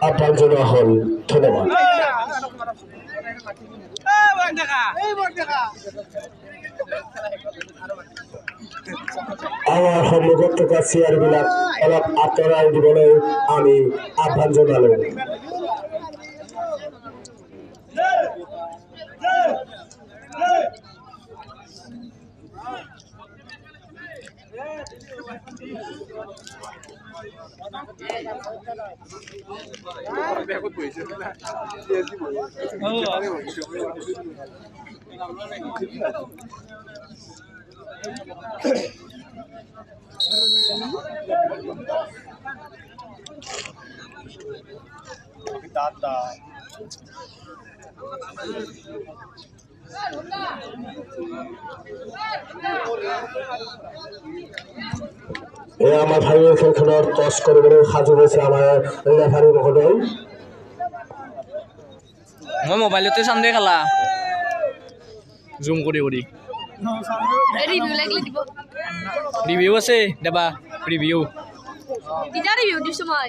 আপনাৰ জন্য হল ধন্যবাদ। আমাৰ সন্মুখত থকা চেয়াৰবিলাক অলপ আঁতৰাই দিবলৈ আমি আহ্বান জনালো। আমাৰ ভাইয়েৰ খেলখনৰ টছ কৰিবলৈ সাজু হৈছে আমাৰ ৰেফাৰী মহোদয়। মই মোবাইলতে চাম দে খেলা জুম কৰি ৰিভিউ আছে দেবা ৰিভিউ দিছো মই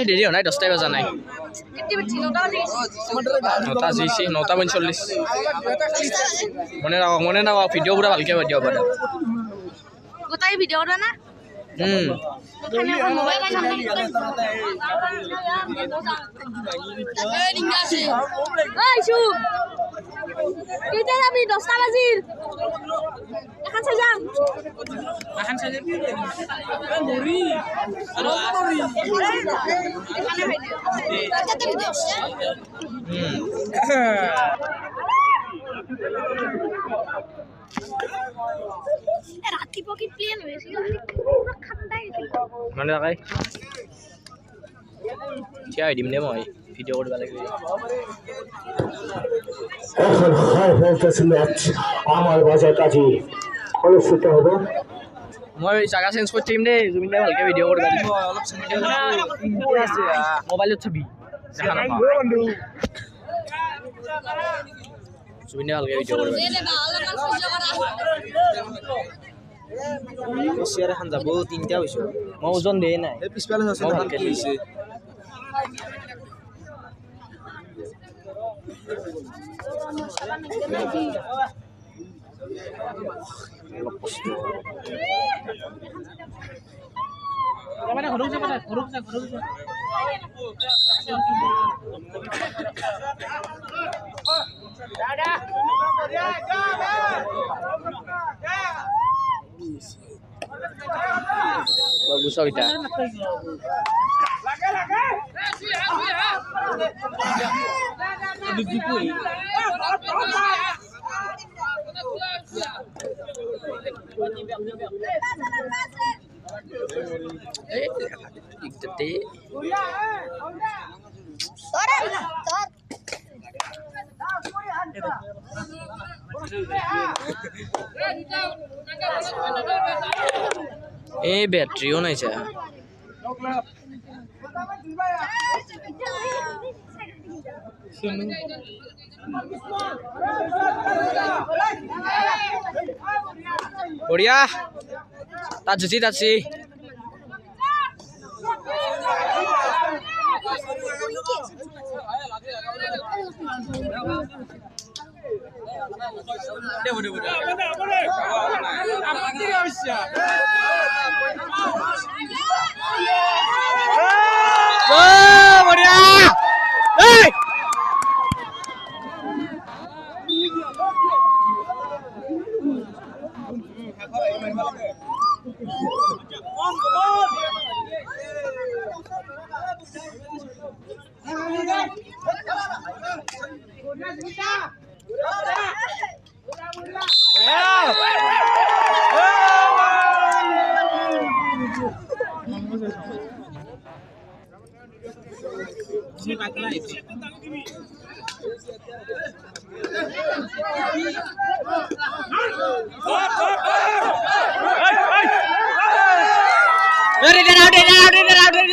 দেৰি হোৱা নাই 10টাই বজা নাই 9:40 মনে নাপাওঁ ভিডিঅ' পুৰা ভালকৈ পাতি হ'ব গোটাই ভিডিঅ' না আমি 10টা বাজিল এখন চাই যাম ৰাতিপুৱা কি প্লেন হৈছিল ঠাণ্ডাই মানে লগাই থিয়া দিম দে মই ভিডিঅ' কৰিব লাগিব। এখন হাই ভোল্টেজ ম্যাচ আমাৰ বাজাৰ কাজী অনুষ্ঠিত হবে। মই জাগা চেঞ্জ কৰি দিম দেই জুবিন দাই ভালকৈ ভিডিঅ' কৰিব লাগিব মোবাইলত চাবি দেখা নাপাওঁ জুবিন দাই ভালকৈ ভিডিঅ' কৰিব চেয়াৰ এখন যাব 3টা হৈছে মই ওজন দিয়ে নাই পিছফালে আছে ভালকৈ দিছে bagus oh kita बैटरीও নাই চা बढ़िया ताजी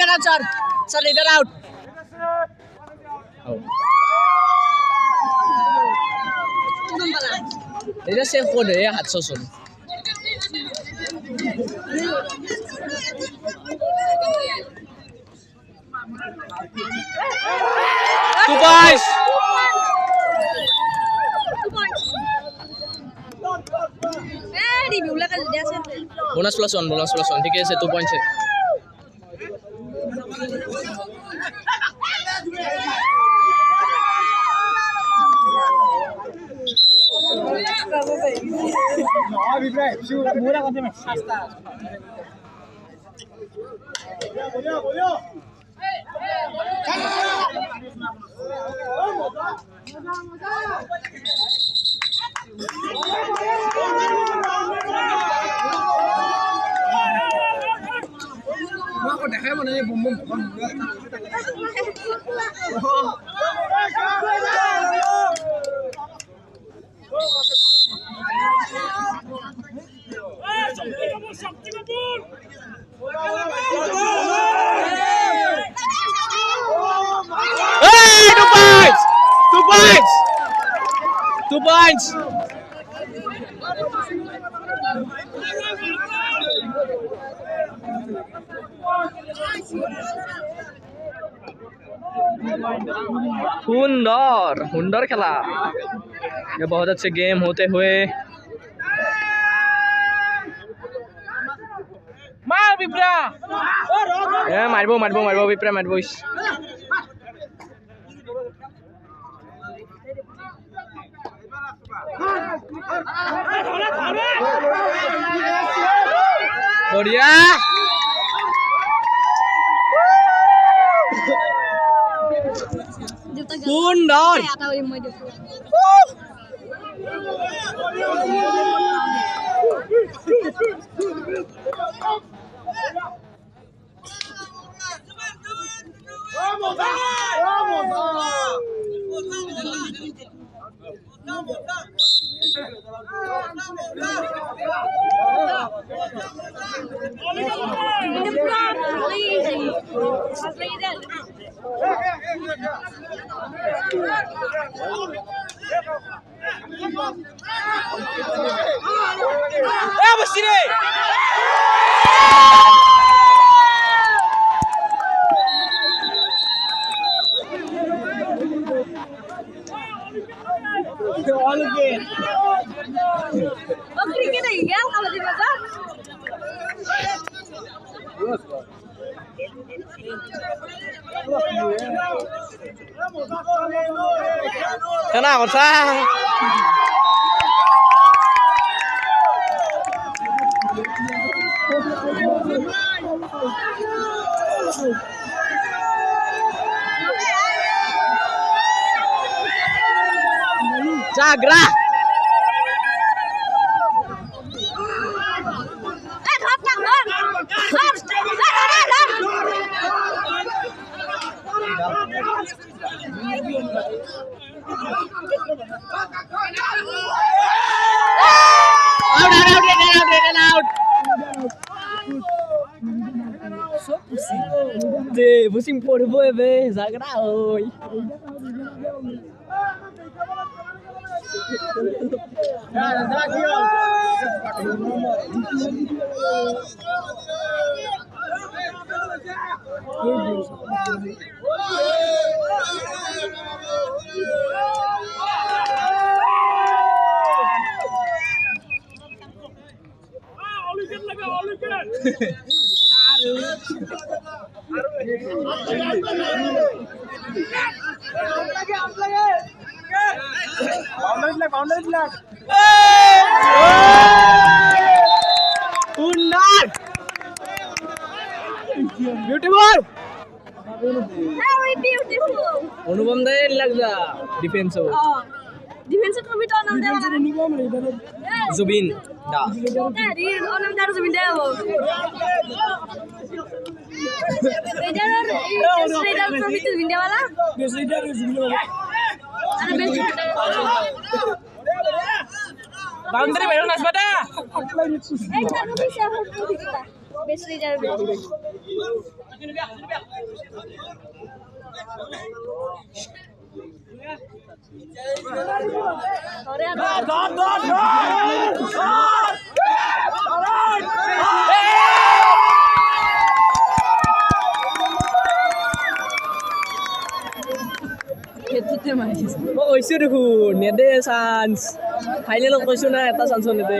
out, sir. Sir, leader out. Out. Leader safe code है हाथ से सुन. 2 points. 2 points. Review lah kan dia sih. Bonus plus 1. ठीक है, 2 points है. Hey, 2 points. 2 points. 2 points. Hunder खेला. ये बहुत अच्छे गेम होते हुए मार विप्रा. ए मारबो विप्रा मारबो. बढ़िया. Hunder. Kenapa sah? Jagra. Out. Deh, pusing por boy be, Zagra oi. Beautiful. Very beautiful. अनुपम दे लग जा डिफेंस हो. Defense ko bito nam de wala. Zubin दा. Dari onam daru zubin de wo. Raider ko bito zubin de wala. Raider zubin de wala. Ana best zubin de wala. Boundary bayar nas bata. Ek taru bisa ho. Best Raider. সেইটোতে মাৰিছে মই কৈছোঁ দেখোন নেদে chance ফাইনেলত কৈছোঁ না এটা চান্সো নেদে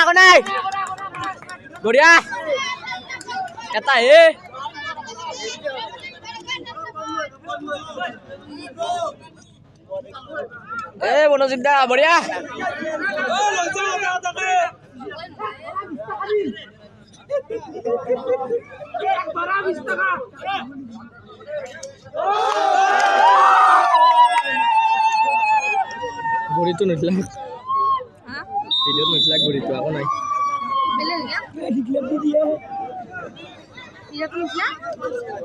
একো নাই বঢ়িয়া এটা মনোজিত দা বঢ়িয়া ঘড়িটো নুঠিলাক ভিডিঅ'ত নুঠিলাক ঘড়িটো একো নাই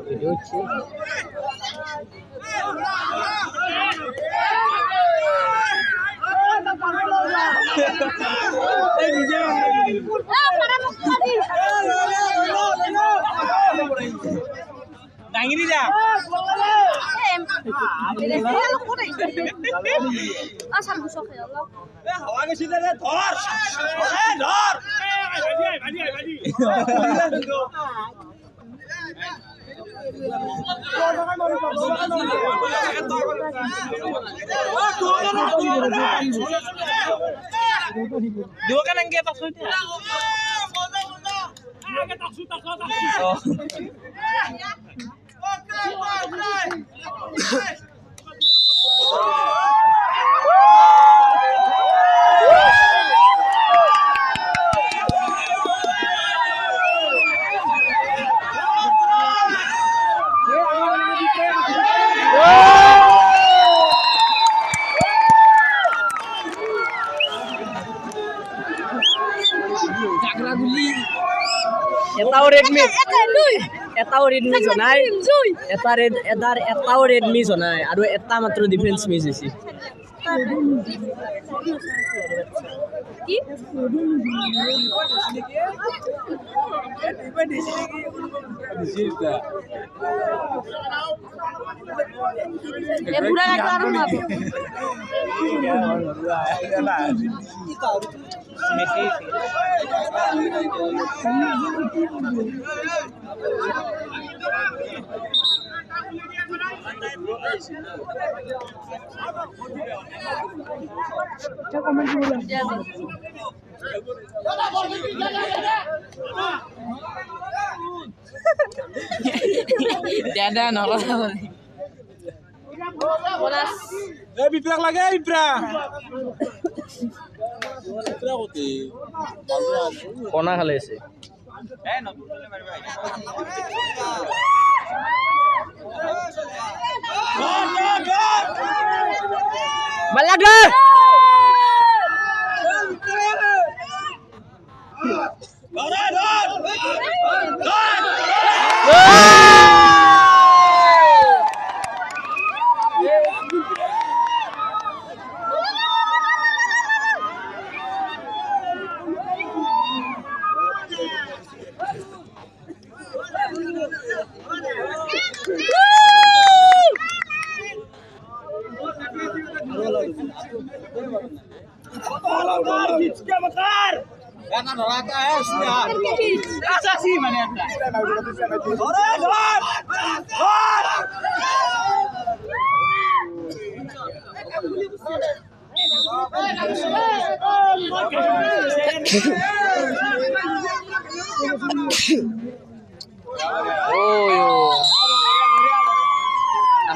ভিডিঅ' উঠছে ডাঙিরি যা হাওয়া গেছি রে ধর ধর dua kan angge maksudnya এটাও ৰেড মিছ নাই এটাও ৰেড মিছ নাই আৰু এটা মাত্ৰ ডিফেন্স মিছ হৈছে Dada nolak. Biprak lagi biprak. Kona khale ase. Balak deh.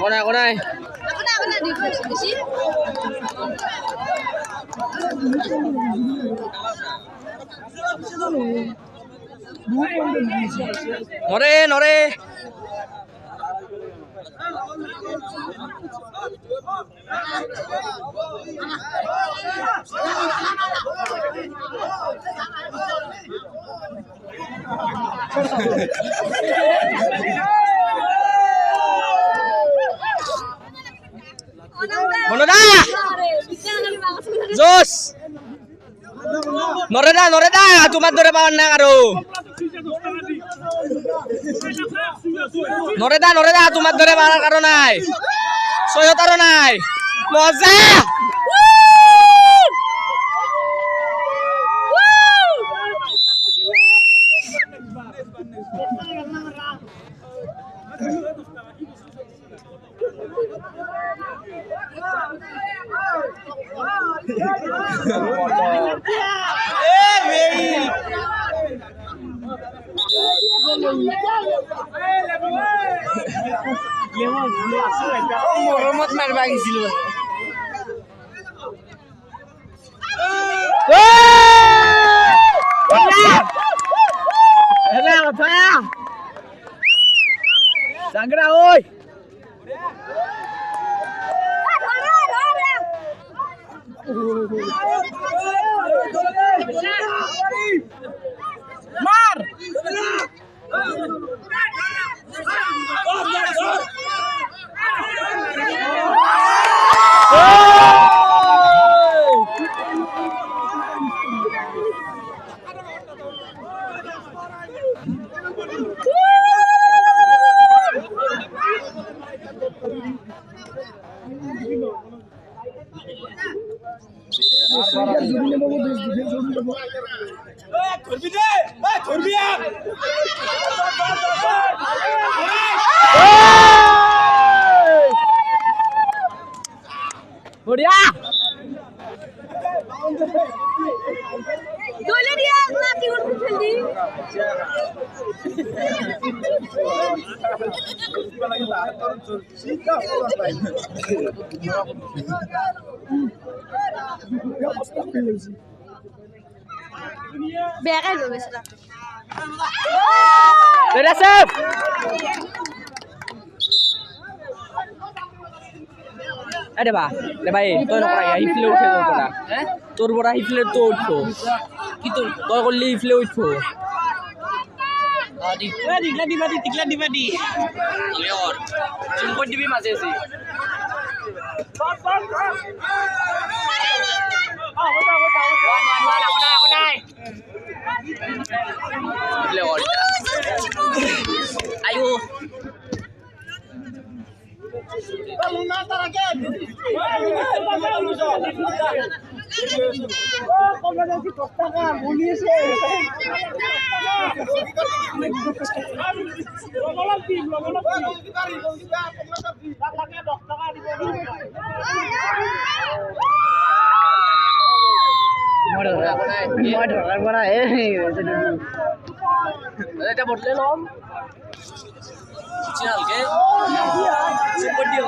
Ako na. নরে নরে মনদা জোস নরে দা তোমার ধরে পাওয়ার না আরো নরে দা তোমার ধরে পাওয়ার কারণ নাই সহায়তারও নাই মজা মরমত মারবা গেছিল জাগরা ওই মার बढ़िया দলে দিয়া নাতি উঠে ফেলদি বেগাই লো Besra Ready, Sef? Ada ba? Le bhai, toy nokra ya hifle uthe toর bora. Toর bora hifle to utho. Ki toy toy korle hifle utho. Dikla dibadi. Leor. Jumpo dibi maze ase. Leor. Ayo. এটা বদলে লম চিনালকে super ডিও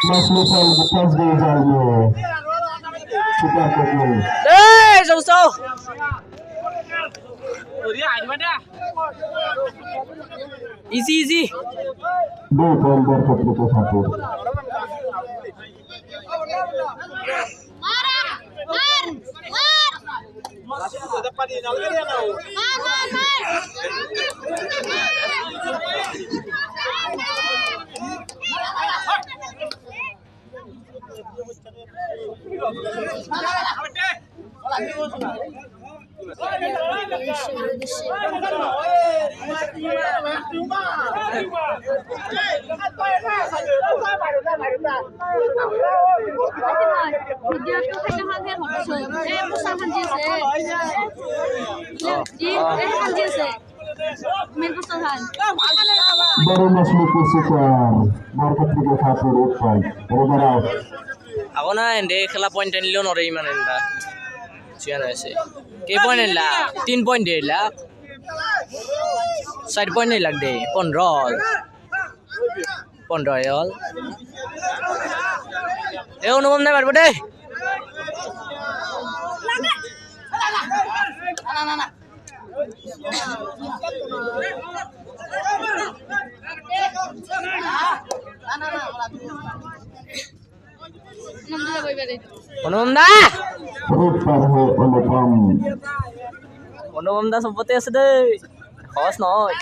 Mas misal bekas di jalmu. Super Kutu. Ê, sâu sâu. Easy, easy. 2 poin berkeputus 1. ভিডিঅ'টো সেইদিনাখনহে ঘটিছো এই পোচা খান্দি আছে খান্দি আছে মেন পোচা খান Baru masuk ke Super. Berkeputus 1 poin. Bergerak. Ako na, hindi. Kala point 10 leon or iman nila. Siya na siya. Kaya point nila. 3 point nila. Side point nila de. Pondrol. Pondrol. Eh, umum na marbo de. Umum na. Super hai Anupam. Umum na সম্পত্তি আছে দে খস নয়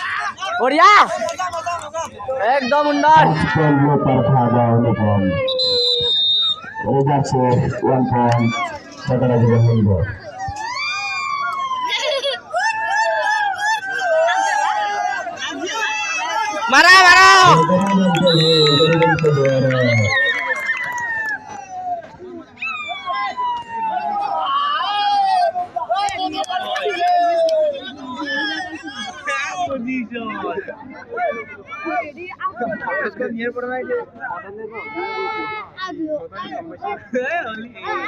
বড়িয়া একদম উন্নয়ন Poin berpada Anupam. Redaksi 1 poin. Sagara juga mundur. মারা মারা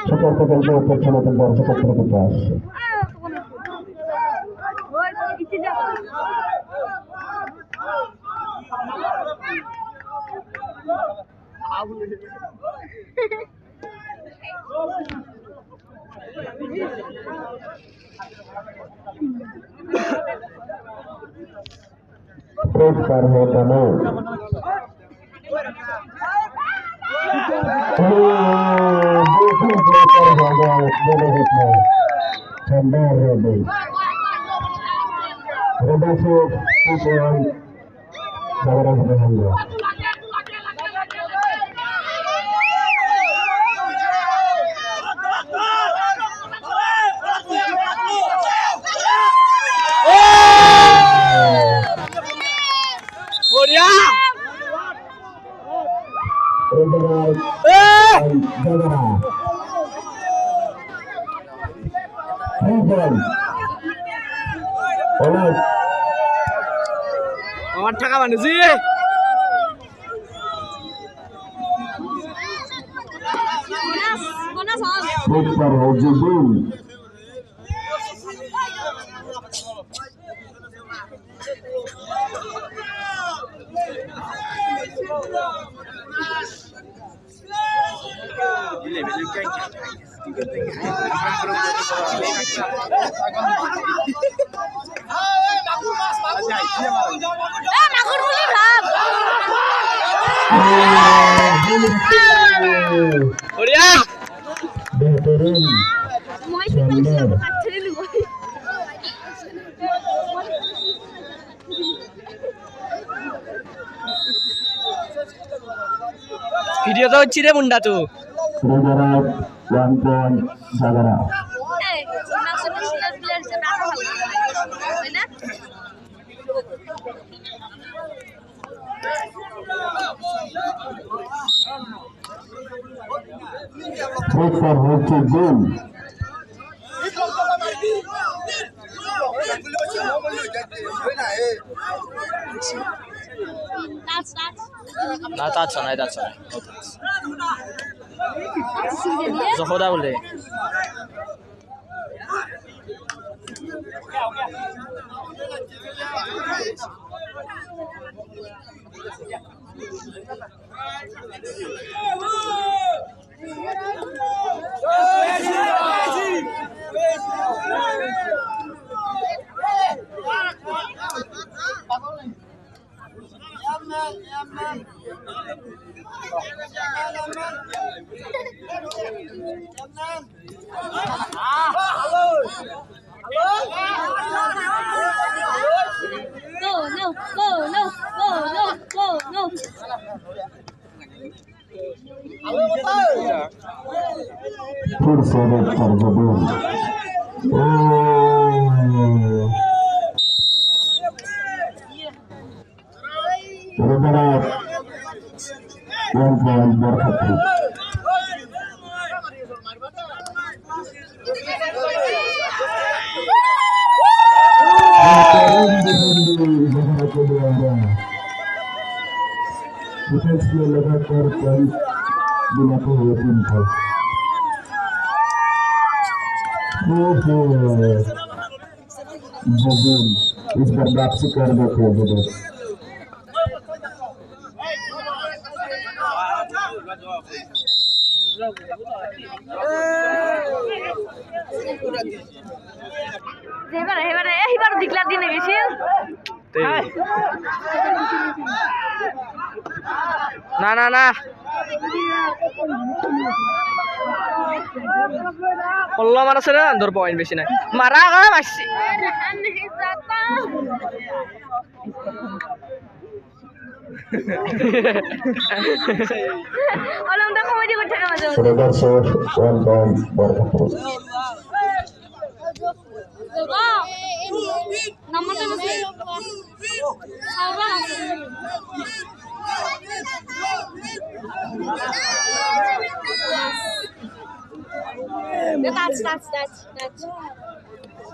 Super Kutu terkena tendar cukup berkeputus. Super hai Danu. Redaksi 2 poin. Sagara juga mundur. বড়িয়া Redaksi eh Sagara. 3 poin. Oleh আমার টাকা বানিয়েছি বোনাস হল Super Hojibun. মাগুর বুলি ভাব বড়িয়া Behterin. মই কি কৰিছিলো কাটৰি লব ভিডিওটা হচ্ছে রে মুন্ডা তো Redaksi 1 poin. Sagara. এই ন্যাশনাল প্লেয়ার যে না ভালো হয় না Super Hojibun. That's না তা আচ্ছা নাই তা আচ্ছা নাই That's জহদা বলে Go, no, go, no, go, no, go, no. फिर से रेड कर जबून रबरात 1 point बरखत्री डिफेंस में लगातार पॉइंट दिलाते हुए टीम को जबून इस पर वापसी कर देते हैं जबून এবার দিকলা দিনে গেছি না না না ষোল্ল মান আছে না ধর পয়েন্ট বেশি নাই মারা করে মারছি অলমটা কমেডি করছে আমাদের Sekedar save 1 point बरखत्री নাম্বারটা আছে Saura That's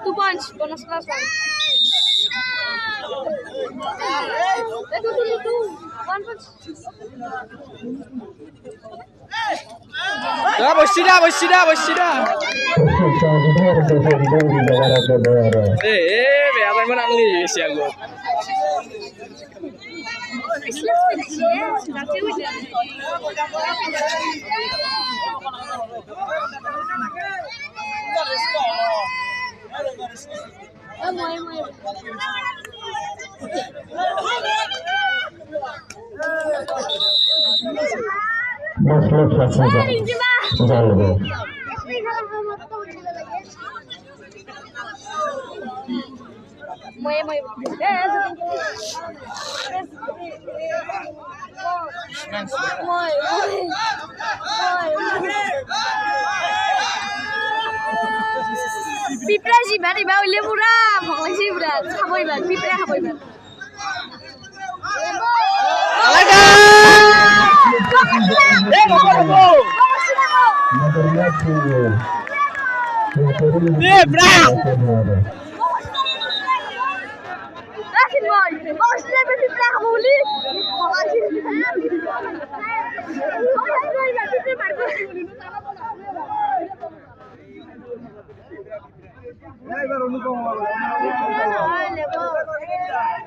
2 points bonus plus 1 1 point বসছি না এ বেয়া পাইমান আনলি গেছি আগত मसले फंसे जाएंगे পিঁপড়া জিবা দিবা উলিয়ে পুরা ভয় লাগছে পুরা খাবো এবার পিঁপড়া খাবো এবার রাখিন ভাই অস্ট্রেলিয়া পিঁপড়া খাবো বলি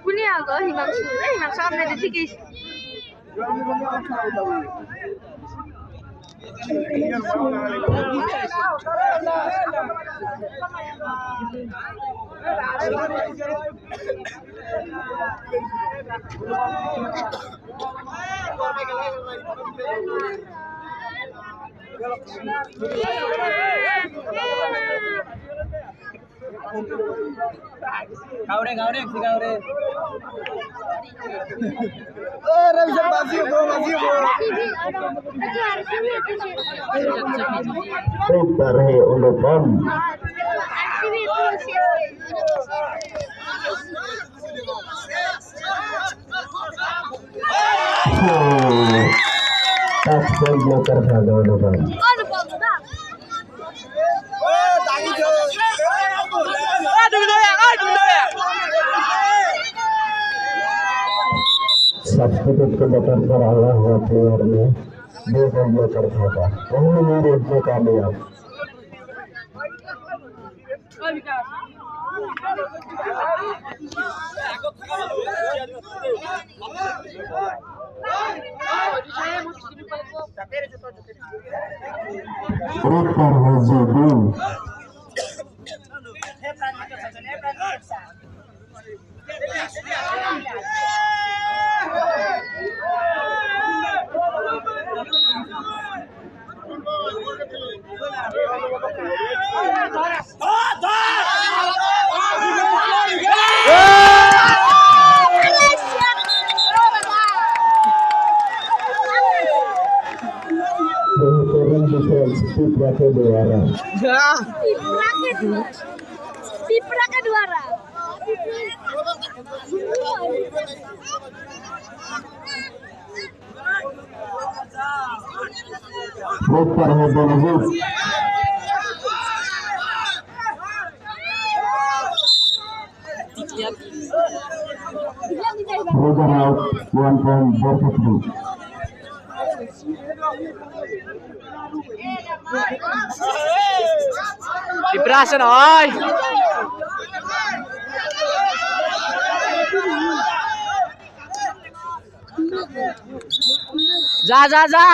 Kunia agak himangshu, himangshu apa ada sikit. Gaure. Super है अनुपम टच ब्लॉकर भागा अनुपम सब्सिट्यूट के बटन पर आया हुआ प्लेयर ने 2 गोल ब्लॉकर भागा उन्होंने रेड में कामयाब red card has been behavioral defense Pipra ke Dewara. Pipra ke Dewara. Red card has been used. Roger out 1 point perfectly. Piprasan oi. जा जा जा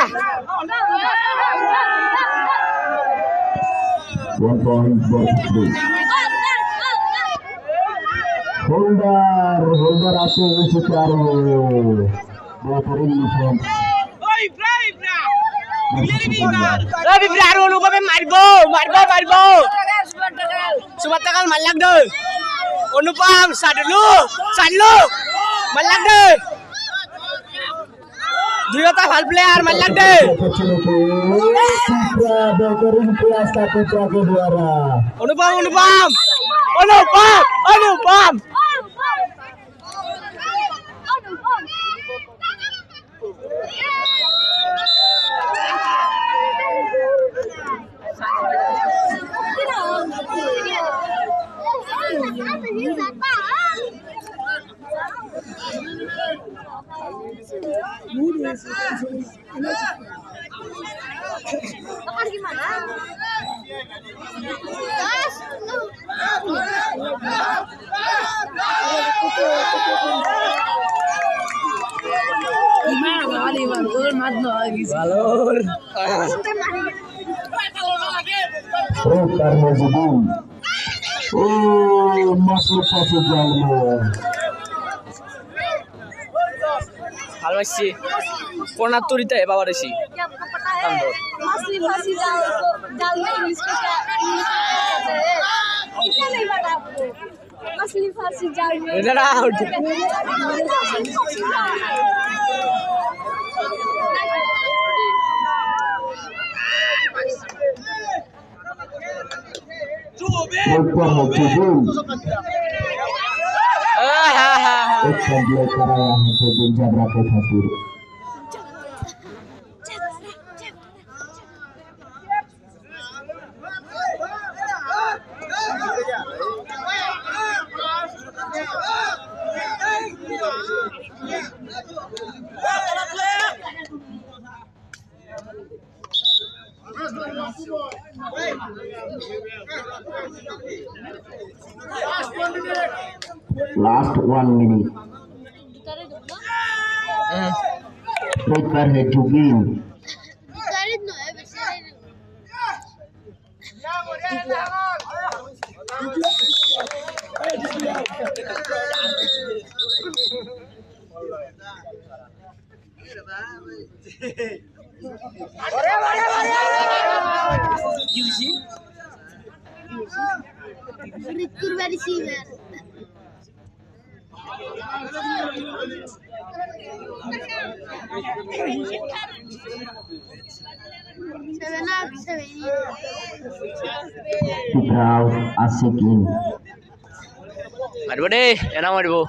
1 point perfectly. Holder आते हुए शिकार हो बेहतरीन defence Pipra lu kami marbo Sumat takal malak deh Onupam sadlu malak deh Duyota hal player malak deh बेहतरीन प्रयास था पिपरा के द्वारा Onupam Valor red card has been masuk pasir jalan Hal masih Pona turita ya bawa desi क्या आपको पता है मछली फांसी जाल में इंग्लिश में क्या क्या नहीं पता आपको मछली फांसी जाल में Get out red card has been एक संजय कराया है तो दिन जबरा के खातिर Last 1 minute. Red card has been Pipra asik in. Marbo deh enak marbo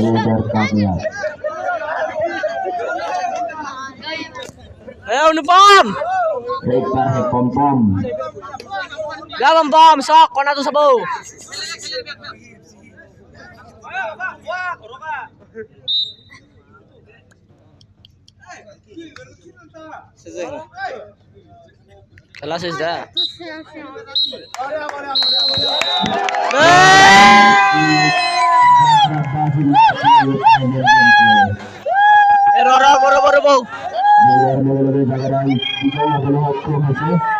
Leader Kavya. Ayo Onupam Red card hai Pom Pom. Gabam bom sok kona tu sabu Kelas sudah. বড় বড় বউ জায়গায় বিজয় হতে সক্ষম হয়েছে